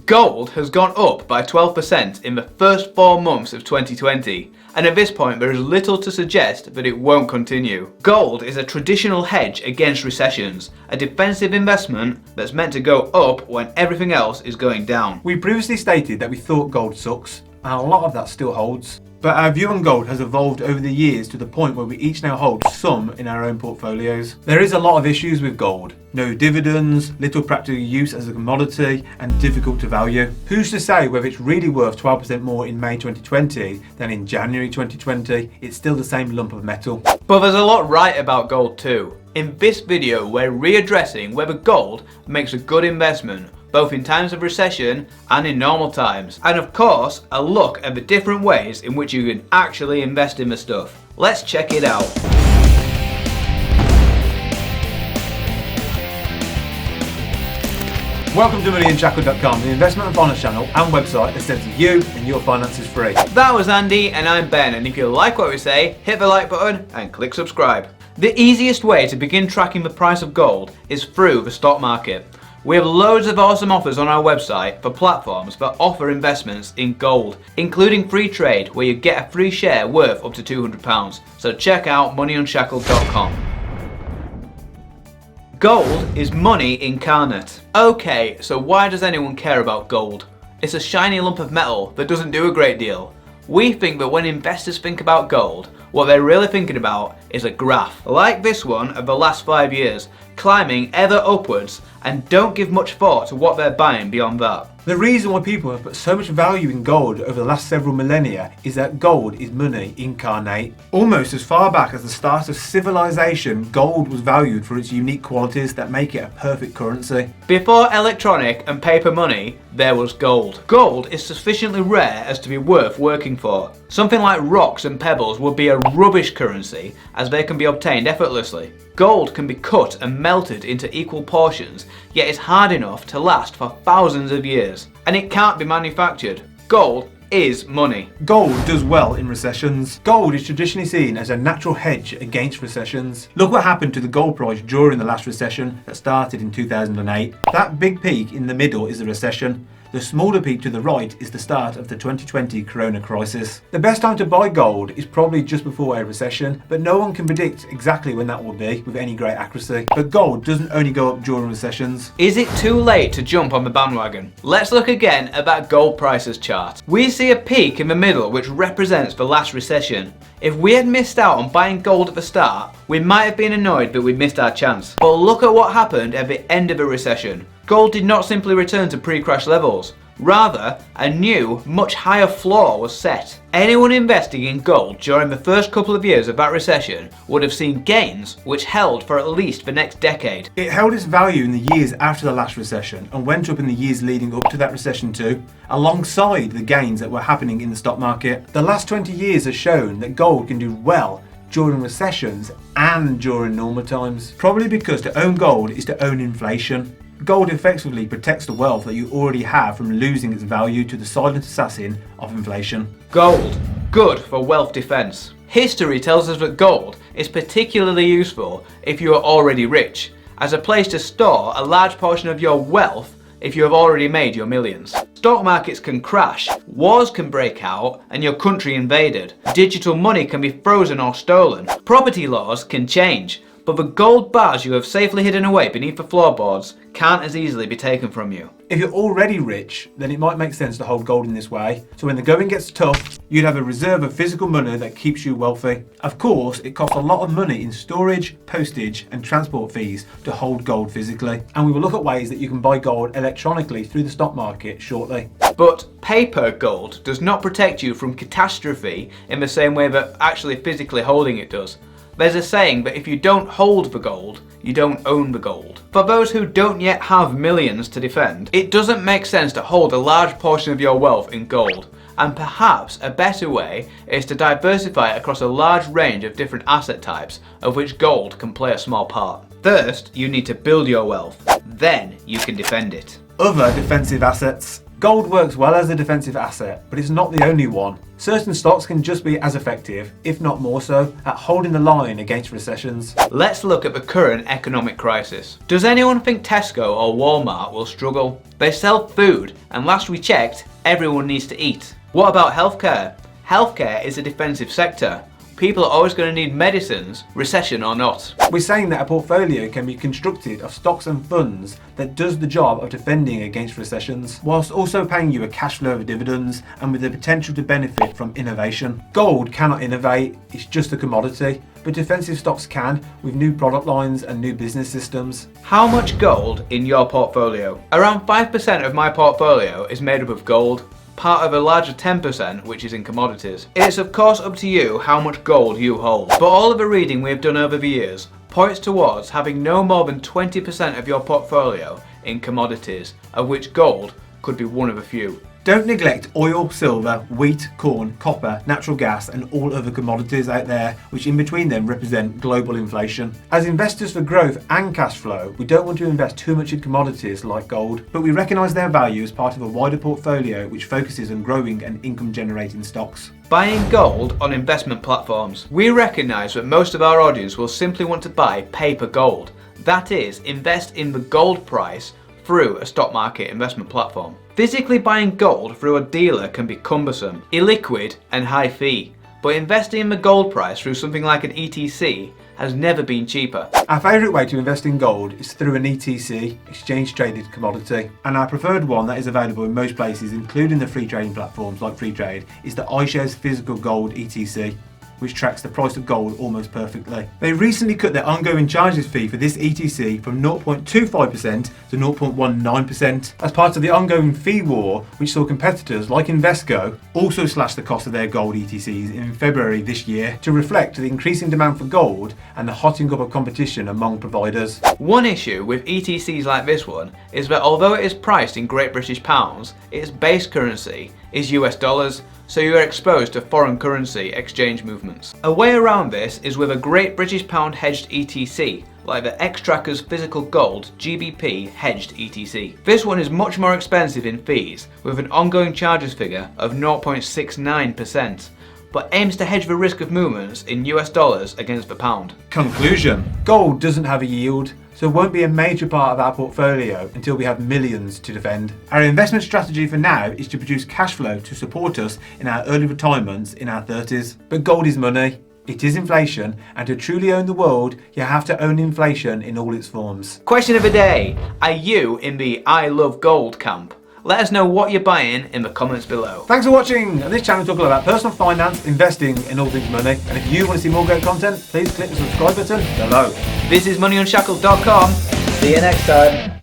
Gold has gone up by 12% in the first 4 months of 2020, and at this point there is little to suggest that it won't continue. Gold is a traditional hedge against recessions, a defensive investment that's meant to go up when everything else is going down. We previously stated that we thought gold sucks, and a lot of that still holds. But our view on gold has evolved over the years to the point where we each now hold some in our own portfolios. There is a lot of issues with gold. No dividends, little practical use as a commodity, and difficult to value. Who's to say whether it's really worth 12% more in May 2020 than in January 2020? It's still the same lump of metal. But there's a lot right about gold too. In this video, we're readdressing whether gold makes a good investment, both in times of recession and in normal times. And of course, a look at the different ways in which you can actually invest in the stuff. Let's check it out. Welcome to Unshackled.com, the investment and finance channel and website that sets you and your finances free. That was Andy and I'm Ben, and if you like what we say, hit the like button and click subscribe. The easiest way to begin tracking the price of gold is through the stock market. We have loads of awesome offers on our website for platforms that offer investments in gold, including free trade where you get a free share worth up to £200. So check out moneyunshackled.com. Gold is money incarnate. Okay, so why does anyone care about gold? It's a shiny lump of metal that doesn't do a great deal. We think that when investors think about gold, what they're really thinking about is a graph, like this one of the last 5 years, climbing ever upwards, and don't give much thought to what they're buying beyond that. The reason why people have put so much value in gold over the last several millennia is that gold is money incarnate. Almost as far back as the start of civilization, gold was valued for its unique qualities that make it a perfect currency. Before electronic and paper money, there was gold. Gold is sufficiently rare as to be worth working for. Something like rocks and pebbles would be a rubbish currency as they can be obtained effortlessly. Gold can be cut and melted into equal portions, yet it's hard enough to last for thousands of years. And it can't be manufactured. Gold is money. Gold does well in recessions. Gold is traditionally seen as a natural hedge against recessions. Look what happened to the gold price during the last recession that started in 2008. That big peak in the middle is the recession. The smaller peak to the right is the start of the 2020 corona crisis. The best time to buy gold is probably just before a recession, but no one can predict exactly when that will be with any great accuracy. But gold doesn't only go up during recessions. Is it too late to jump on the bandwagon? Let's look again at that gold prices chart. We see a peak in the middle which represents the last recession. If we had missed out on buying gold at the start, we might have been annoyed that we missed our chance. But look at what happened at the end of a recession. Gold did not simply return to pre-crash levels. Rather, a new, much higher floor was set. Anyone investing in gold during the first couple of years of that recession would have seen gains which held for at least the next decade. It held its value in the years after the last recession and went up in the years leading up to that recession too, alongside the gains that were happening in the stock market. The last 20 years has shown that gold can do well during recessions and during normal times. Probably because to own gold is to own inflation. Gold effectively protects the wealth that you already have from losing its value to the silent assassin of inflation. Gold, good for wealth defense. History tells us that gold is particularly useful if you are already rich, as a place to store a large portion of your wealth if you have already made your millions. Stock markets can crash, wars can break out, and your country invaded. Digital money can be frozen or stolen. Property laws can change. But the gold bars you have safely hidden away beneath the floorboards can't as easily be taken from you. If you're already rich, then it might make sense to hold gold in this way. So when the going gets tough, you'd have a reserve of physical money that keeps you wealthy. Of course, it costs a lot of money in storage, postage, and transport fees to hold gold physically. And we will look at ways that you can buy gold electronically through the stock market shortly. But paper gold does not protect you from catastrophe in the same way that actually physically holding it does. There's a saying that if you don't hold the gold, you don't own the gold. For those who don't yet have millions to defend, it doesn't make sense to hold a large portion of your wealth in gold. And perhaps a better way is to diversify across a large range of different asset types, of which gold can play a small part. First, you need to build your wealth. Then you can defend it. Other defensive assets. Gold works well as a defensive asset, but it's not the only one. Certain stocks can just be as effective, if not more so, at holding the line against recessions. Let's look at the current economic crisis. Does anyone think Tesco or Walmart will struggle? They sell food, and last we checked, everyone needs to eat. What about healthcare? Healthcare is a defensive sector. People are always going to need medicines, recession or not. We're saying that a portfolio can be constructed of stocks and funds that does the job of defending against recessions, whilst also paying you a cash flow of dividends and with the potential to benefit from innovation. Gold cannot innovate, it's just a commodity, but defensive stocks can, with new product lines and new business systems. How much gold in your portfolio? Around 5% of my portfolio is made up of gold, part of a larger 10% which is in commodities. It's of course up to you how much gold you hold, but all of the reading we have done over the years points towards having no more than 20% of your portfolio in commodities, of which gold could be one of a few. Don't neglect oil, silver, wheat, corn, copper, natural gas and all other commodities out there which in between them represent global inflation. As investors for growth and cash flow, we don't want to invest too much in commodities like gold, but we recognise their value as part of a wider portfolio which focuses on growing and income generating stocks. Buying gold on investment platforms. We recognise that most of our audience will simply want to buy paper gold. That is, invest in the gold price through a stock market investment platform. Physically buying gold through a dealer can be cumbersome, illiquid and high fee, but investing in the gold price through something like an ETC has never been cheaper. Our favourite way to invest in gold is through an ETC, exchange traded commodity, and our preferred one that is available in most places, including the free trading platforms like Freetrade, is the iShares Physical Gold ETC, which tracks the price of gold almost perfectly. They recently cut their ongoing charges fee for this ETC from 0.25% to 0.19% as part of the ongoing fee war, which saw competitors like Invesco also slash the cost of their gold ETCs in February this year to reflect the increasing demand for gold and the hotting up of competition among providers. One issue with ETCs like this one is that although it is priced in Great British pounds, its base currency is US dollars, so you are exposed to foreign currency exchange movements. A way around this is with a Great British Pound hedged ETC, like the Xtrackers Physical Gold GBP hedged ETC. This one is much more expensive in fees, with an ongoing charges figure of 0.69%, but aims to hedge the risk of movements in US dollars against the pound. Conclusion: gold doesn't have a yield, so it won't be a major part of our portfolio until we have millions to defend. Our investment strategy for now is to produce cash flow to support us in our early retirements in our 30s. But gold is money, it is inflation, and to truly own the world, you have to own inflation in all its forms. Question of the day: are you in the I love gold camp? Let us know what you're buying in the comments below. Thanks for watching. On this channel we talk all about personal finance, investing and all things money. And if you want to see more great content, please click the subscribe button below. This is MoneyUnshackled.com. See you next time.